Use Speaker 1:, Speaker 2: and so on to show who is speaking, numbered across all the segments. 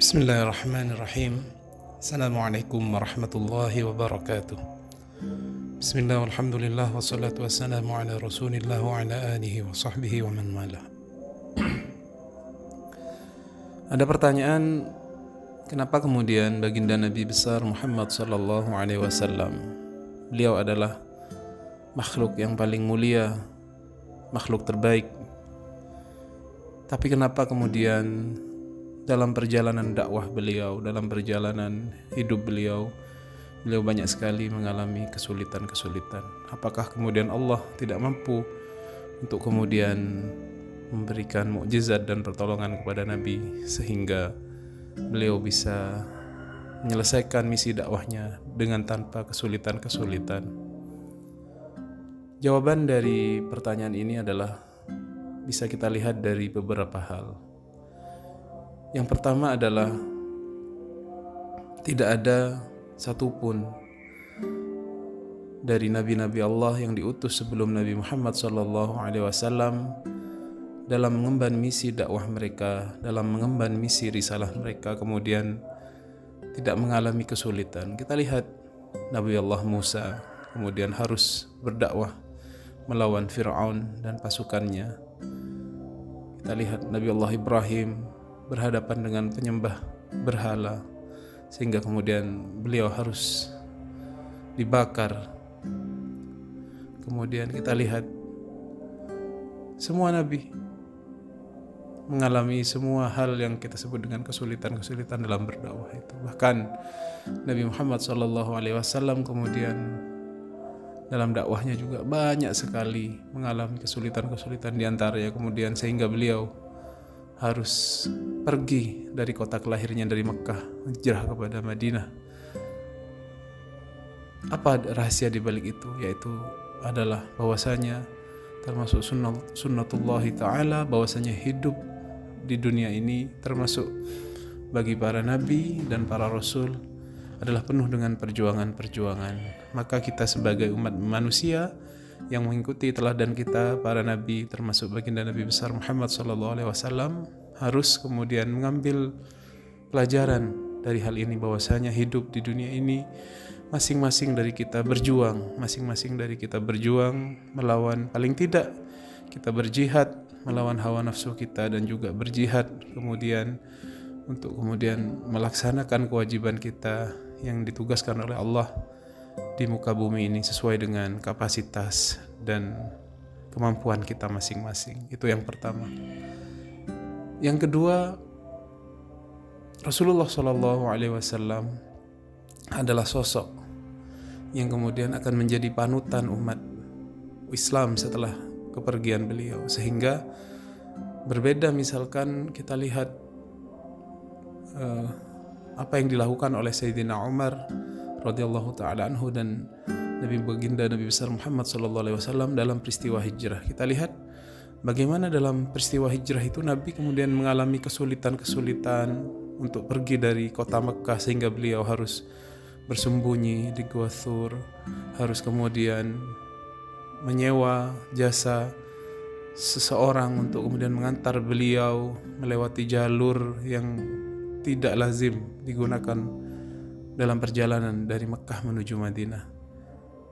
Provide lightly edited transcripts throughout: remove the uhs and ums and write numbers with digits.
Speaker 1: Bismillahirrahmanirrahim. Assalamualaikum warahmatullahi wabarakatuh. Bismillah, walhamdulillah, wassalatu wassalamu ala rasulillah wa ala alihi wa sahbihi wa man wala. Ada pertanyaan, kenapa kemudian baginda Nabi besar Muhammad sallallahu alaihi wasallam, beliau adalah makhluk yang paling mulia, makhluk terbaik, tapi kenapa kemudian dalam perjalanan dakwah beliau, dalam perjalanan hidup beliau banyak sekali mengalami kesulitan-kesulitan? Apakah kemudian Allah tidak mampu untuk kemudian memberikan mukjizat dan pertolongan kepada Nabi sehingga beliau bisa menyelesaikan misi dakwahnya dengan tanpa kesulitan-kesulitan? Jawaban dari pertanyaan ini adalah bisa kita lihat dari beberapa hal. Yang pertama adalah tidak ada satupun dari nabi-nabi Allah yang diutus sebelum Nabi Muhammad SAW dalam mengemban misi dakwah mereka, dalam mengemban misi risalah mereka kemudian tidak mengalami kesulitan. Kita lihat Nabi Allah Musa kemudian harus berdakwah melawan Fir'aun dan pasukannya. Kita lihat Nabi Allah Ibrahim berhadapan dengan penyembah berhala sehingga kemudian beliau harus dibakar. Kemudian kita lihat semua nabi mengalami semua hal yang kita sebut dengan kesulitan-kesulitan dalam berdakwah itu. Bahkan Nabi Muhammad SAW kemudian dalam dakwahnya juga banyak sekali mengalami kesulitan-kesulitan diantaranya kemudian sehingga beliau harus pergi dari kota kelahirnya dari Mekah, hijrah kepada Madinah. Apa rahasia di balik itu? Yaitu adalah bahwasanya termasuk sunnatullahi ta'ala, bahwasanya hidup di dunia ini termasuk bagi para nabi dan para rasul adalah penuh dengan perjuangan-perjuangan. Maka kita sebagai umat manusia yang mengikuti teladan kita para nabi termasuk baginda Nabi besar Muhammad SAW harus kemudian mengambil pelajaran dari hal ini, bahwasanya hidup di dunia ini masing-masing dari kita berjuang melawan, paling tidak kita berjihad melawan hawa nafsu kita dan juga berjihad kemudian untuk kemudian melaksanakan kewajiban kita yang ditugaskan oleh Allah di muka bumi ini sesuai dengan kapasitas dan kemampuan kita masing-masing. Itu yang pertama. Yang kedua, Rasulullah SAW adalah sosok yang kemudian akan menjadi panutan umat Islam setelah kepergian beliau, sehingga berbeda misalkan kita lihat apa yang dilakukan oleh Sayyidina Umar radhiyallahu ta'ala anhu dan Nabi baginda Nabi besar Muhammad SAW dalam peristiwa hijrah. Kita lihat bagaimana dalam peristiwa hijrah itu Nabi kemudian mengalami kesulitan-kesulitan untuk pergi dari kota Mekah sehingga beliau harus bersembunyi di Gua Thur, harus kemudian menyewa jasa seseorang untuk kemudian mengantar beliau melewati jalur yang tidak lazim digunakan dalam perjalanan dari Mekah menuju Madinah.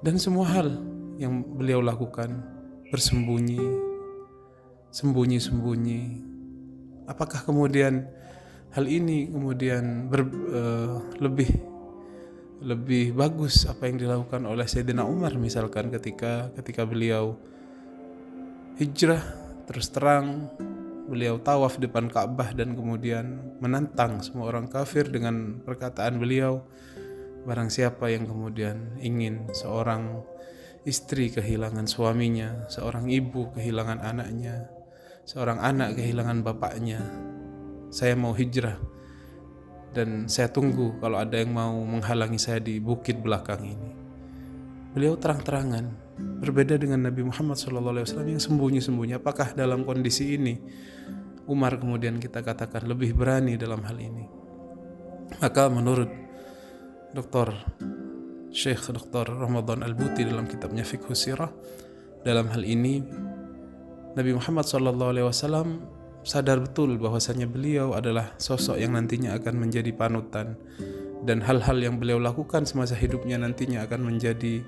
Speaker 1: Dan semua hal yang beliau lakukan sembunyi. Apakah kemudian hal ini kemudian lebih bagus apa yang dilakukan oleh Sayyidina Umar misalkan ketika beliau hijrah terus terang beliau tawaf depan Ka'bah dan kemudian menantang semua orang kafir dengan perkataan beliau, barang siapa yang kemudian ingin seorang istri kehilangan suaminya, seorang ibu kehilangan anaknya, seorang anak kehilangan bapaknya, saya mau hijrah dan saya tunggu kalau ada yang mau menghalangi saya di bukit belakang ini. Beliau terang-terangan, berbeda dengan Nabi Muhammad SAW yang sembunyi-sembunyi. Apakah dalam kondisi ini Umar kemudian kita katakan lebih berani dalam hal ini? Maka menurut Syekh Dr. Ramadan Al-Buti dalam kitabnya Fiqhus Sirah, dalam hal ini Nabi Muhammad SAW sadar betul bahwasanya beliau adalah sosok yang nantinya akan menjadi panutan, dan hal-hal yang beliau lakukan semasa hidupnya nantinya akan menjadi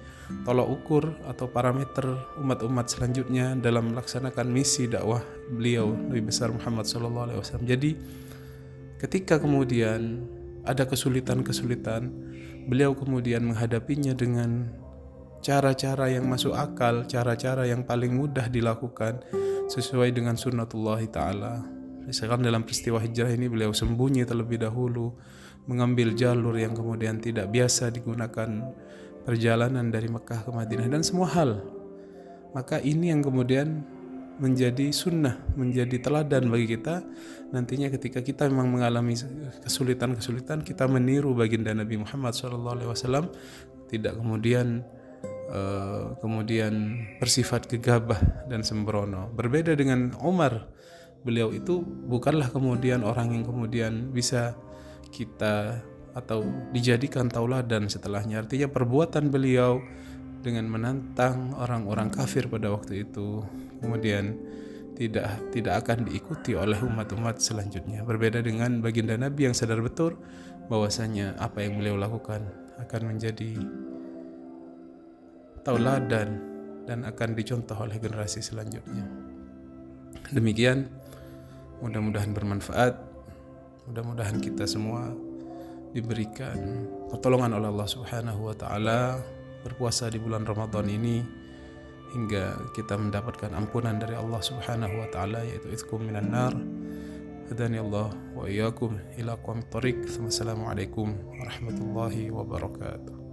Speaker 1: tolok ukur atau parameter umat-umat selanjutnya dalam melaksanakan misi dakwah beliau Nabi besar Muhammad SAW. Jadi ketika kemudian ada kesulitan-kesulitan, beliau kemudian menghadapinya dengan cara-cara yang masuk akal, cara-cara yang paling mudah dilakukan sesuai dengan sunnatullah ta'ala. Misalkan dalam peristiwa hijrah ini beliau sembunyi terlebih dahulu, mengambil jalur yang kemudian tidak biasa digunakan perjalanan dari Mekah ke Madinah, dan semua hal. Maka ini yang kemudian menjadi sunnah, menjadi teladan bagi kita nantinya ketika kita memang mengalami kesulitan-kesulitan, kita meniru baginda Nabi Muhammad SAW, tidak kemudian bersifat gegabah dan sembrono. Berbeda dengan Umar, beliau itu bukanlah kemudian orang yang kemudian bisa kita atau dijadikan tauladan setelahnya. Artinya perbuatan beliau dengan menantang orang-orang kafir pada waktu itu kemudian tidak akan diikuti oleh umat-umat selanjutnya. Berbeda dengan baginda Nabi yang sadar betul bahwasanya apa yang beliau lakukan akan menjadi tauladan dan akan dicontoh oleh generasi selanjutnya. Demikian, mudah-mudahan bermanfaat. Mudah-mudahan kita semua diberikan pertolongan oleh Allah Subhanahu wa taala berpuasa di bulan Ramadan ini hingga kita mendapatkan ampunan dari Allah Subhanahu wa taala, yaitu itqum minan nar. Hadani Allah wa iyyakum ila aqwamit thoriq. Wassalamualaikum warahmatullahi wabarakatuh.